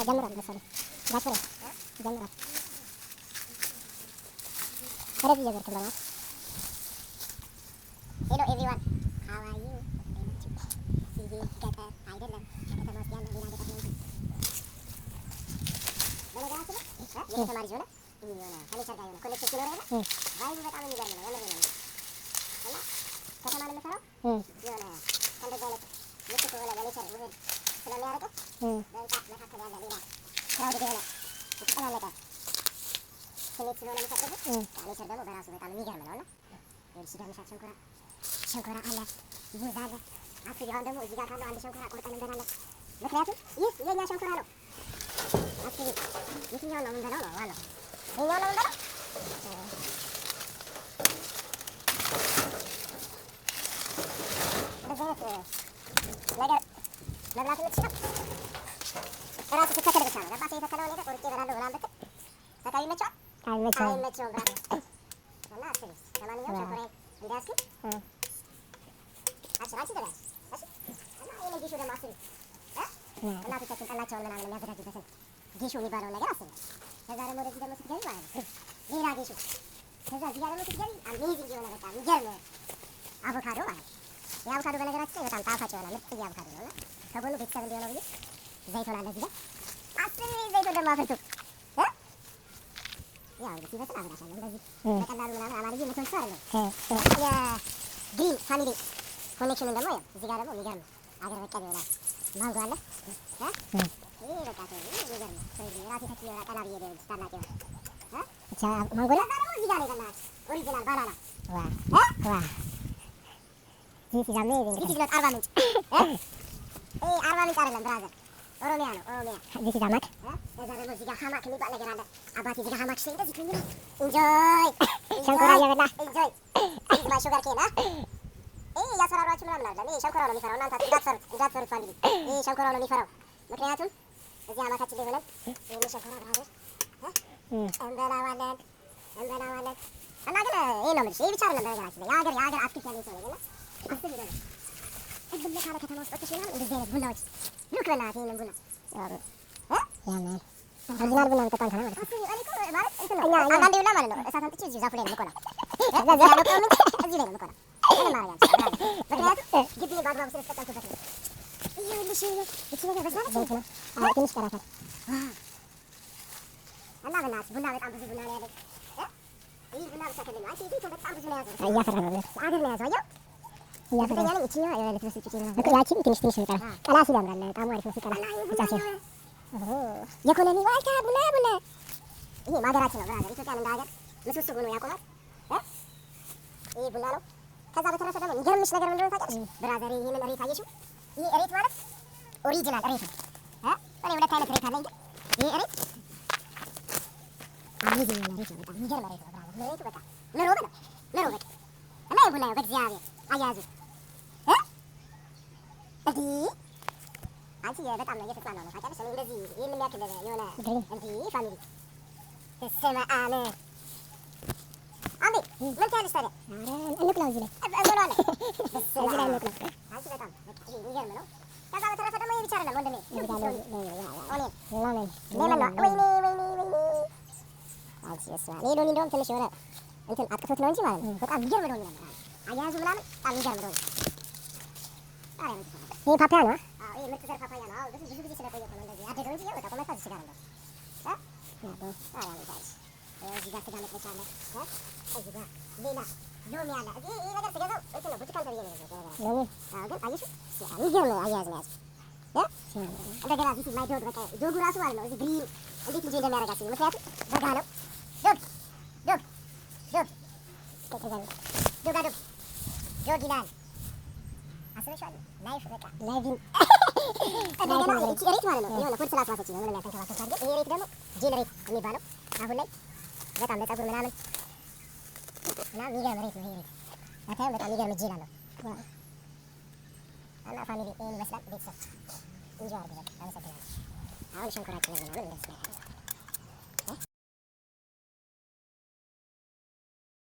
ጀምሯል መሰለኝ ጋር ጀምሯል። ወደዚህ እየዞርክ ነው። ሄሎ ኤቭሪዋን ሃው አር ዩ? ይሄ ገጠር አይደለም ከተማ ውስጥ ያለ ሌላ ገጠር ነው። በነገራችን ላይ የተማሪ ሆነ የሆነ ከኔቸር ጋር የሆነ ኮኔክሽን ሲኖር ያለ ቫይቡ በጣም የሚገርም ነው። የምሬን ነው። እና ከተማን የምሰራው የሆነ ከእንደዚህ አይነት ምቹ የሆነ በኔቸር ውህድ ስለሚያደርገው በህንጻ መካከል ያለ ሌላ ክራውድድ የሆነ የተጨናነቀ ስሜት ስለሆነ የሚፈጥርብን ኔቸር ደግሞ በራሱ በጣም የሚገርም ነው። እና ሲገርምሻል ሸንኮራ አለ፣ ሙዝ አለ። አስቢ አሁን ደግሞ እዚህ ጋር ካለው አንድ ሸንኮራ ቆርጠን እንበላለን። ምክንያቱም ይህ የእኛ ሸንኮራ ነው። አስቢ የትኛውን ነው የምንበላው ነው ዋናው። ይኸኛውን ነው የምንበላው። እንደዚህ አይነት ነገር መብላት የምትችለው እራሱ ስትተክል ብቻ ነው። ገባህ? የተከለውን ነገር ቆርጬ እበላለሁ ምናምን ብትል በቃ ይመቸዋል አይመቸውም ብላ እና አስቢ። ለማንኛውም ሸንኮራዬን እንዲያስብ አንቺ ትበያለሽ እና ይሄንን ጌሾ ደግሞ አስቢ። እናቶቻችን ጠላቸውን ምናምን የሚያዘጋጁበትን ጌሾ የሚባለውን ነገር አስቢ። ከዛ ደግሞ ወደዚህ ደግሞ ስትገቢ ማለት ነው ሌላ ጌሾ። ከዛ እዚህ ጋር ደግሞ ስትገቢ አሜዚንግ የሆነ በጣም የሚገርም አቮካዶ ማለት ነው። የአቮካዶ በነገራችን ላይ በጣም ጣፋጭ የሆነ ምርጥ አቮካዶ ነው። እና ከጎኑ ቤተሰብ እንዲሆነው ብዬ ዘይቱን አለ እዚህ ጋር አስቢ። ዘይቱን ደግሞ አፍርቶ ያው እንግዲህ ሲበስል አብራሻለሁ እንደዚህ በቀላሉ ምናምን አማርዬ መተንሱ አይደለም። የግሪን ፋሚሊ ኮኔክሽኑን ደግሞ ያው እዚህ ጋር ደግሞ የሚገርም አገር በቀል ይሆናል። ማንጎ አለ ይሄ በቃ የሚገርም ራሴ ተክል ይሆናል። ቀላ ብዬ ደብል ታላቅ ይሆናል ብቻ ማንጎ ላይ ደግሞ እዚህ ጋር ነው የበላሁት ኦሪጂናል ባናና ዚስ ኢዝ አሜዚንግ። ዚስ ኢዝ ኖት አርባ ምንጭ አርባ ምንጭ አይደለም ብራዘር ኦሮሚያ ነው ኦሮሚያ። ዚስ ኢዝ ሀማክ። ከዛ ደግሞ እዚህ ጋር ሀማክ የሚባል ነገር አለ። አባቴ እዚህ ጋር ሀማክ ሲል እንደዚህ ነው ኢንጆይ ሸንኮራ እየበላ ኢንጆይ ኢዝ ማይ ሹገር ኬን እያስፈራሯችሁ ምናምን አይደለም። ይሄ ሸንኮራው ነው የሚፈራው። እናንተ እንዳትፈሩት ፋሚሊ። ይሄ ሸንኮራው ነው የሚፈራው። ምክንያቱም እዚህ አማካችን ላይ ሆነን ይሄን ሸንኮራ ብራዘር እንበላዋለን እና ግን ይሄ ነው የምልሽ። ይሄ ብቻ አይደለም በነገራችን ላይ የሀገር አትክልት ያለኝ ሰው ነኝ እና አስቢ ነው እዚህ ካለ ከተማ ውስጥ ወጥተሽ ምናምን እንደዚህ አይነት ቡናዎች ሉክ በእናትህ ይሄንን ቡና ያንን ኦሪጂናል ቡና እንጠጣን ከሆነ ማለት ነው። እኔ እኮ ማለት እንትን ነው አንዳንዴ ሁላ ማለት ነው እሳት አንጥቼ እዚህ ዛፉ ላይ ነው የምቆላው። እዚህ ላይ ነው እዚህ ላይ ነው የምቆላው። ምንም ማድረግ አልችልም። ምክንያቱም ግቢ በአግባቡ ስለተጠቀምኩበት ነው። ይኸውልሽ እቺ ነገር በስላለች ዘይት ነው ትንሽ ቀራታል እና በእናትህ ቡና በጣም ብዙ ቡና ነው ያለኝ። ይህ ቡና ብቻ ከሌለ አንቺ ቤቱ በጣም ብዙ ነው ያዘው። እያፈራ ነው አገር ነው ያዘው። እያፈራ ነው እቺኛ ልትበስል ትችላለህ። በቃ ያቺን ትንሽ ነው ቀራ ቀላ ሲል ያምራል። በጣም አሪፍ ነው ሲቀላ ብቻ ሲል የኢኮኖሚ ዋልታ ቡና ይሄ ማገራችን ነው ብራዘር። ኢትዮጵያን እንደ ሀገር ምሰሶ ሆኖ ያቆማል ይሄ ቡና ነው። ከዛ በተረፈ ደግሞ የሚገርምሽ ነገር ምንድነው ታውቂያለሽ ብራዘር? ይሄንን ሬት አየሽው? ይሄ ሬት ማለት ኦሪጂናል ሬት ነው። እኔ ሁለት አይነት ሬት አለኝ። ይሄ ሬት አሜዚንግ የሆነ ሬት ነው። በጣም የሚገርም ሬት ነው ብራዘር። ሬቱ በቃ ምሮ በቃ እና ይሄ ቡና ነው በእግዚአብሔር አያያዙ አንቺ በጣም ነው እየተጽናናሁ ነው ታውቂያለሽ። እኔ እንደዚህ ይሄን የሚያክል የሆነ እንዲህ ፋሚሊ ተሰማ አለ አንዴ ምን ትያለሽ ታዲያ? እንቅላው እዚህ ላይ እንበላዋለን። እዚህ ላይ እንቅላው አንቺ በጣም የሚገርም ነው። ከዛ በተረፈ ደግሞ ይሄ ብቻ አይደለም ወንድሜ ሎሚ እንደውም ትንሽ የሆነ እንትን አጥፍቶት ነው እንጂ ማለት ነው በጣም የሚገርም ሎሚ ነው። አያያዙ ምናምን በጣም የሚገርም ሎሚ። ይሄ ፓፓያ ነው። ይሄ ምርጥ ዘር ፓፓያ ነው። አዎ ብዙ ጊዜ ስለቆየ ነው እንደዚህ ያደገው እንጂ በቃ ቆመታ እዚህ ጋር ነው እዚህ ጋር ስጋ መጥበሻ አለ። እዚህ ጋር ሌላ ሎሚ አለ። ይሄ ነገር ስገዛው እንትን ነው ቡትካን ተብዬ ነው የገዛው። ግን አየሽው የሚገርም አያያዝ ነው ያዘው። እንደገና ዚስ ኢዝ ማይ ዶግ። በቃ ዶጉ ራሱ ማለት ነው እዚህ ግሪን እንዴት ልጄ እንደሚያደርጋችሁ ምክንያቱም በጋ ነው። ዶግ ይላል አስበሽዋል። ላይፍ በቃ ላይቪን እንደገና እቺ ሬት ማለት ነው የሆነ ፉድ ስላስዋሰች ነው ምንም ያልተንከባከብኩት አይደል። ይሄ ሬት ደግሞ ጄል ሬት የሚባለው አሁን ላይ በጣም ለፀጉር ምናምን የሚገርም ሬት ነው። ይሄ ሬት በጣም የሚገርም ጄል አለው እና ፋሚሊ ይሄን ይመስላል። ቤተሰብ እንጂ አድርጉ። በቃ አመሰግናለሁ። አሁን ሸንኮራችን ምናምን እንደዚህ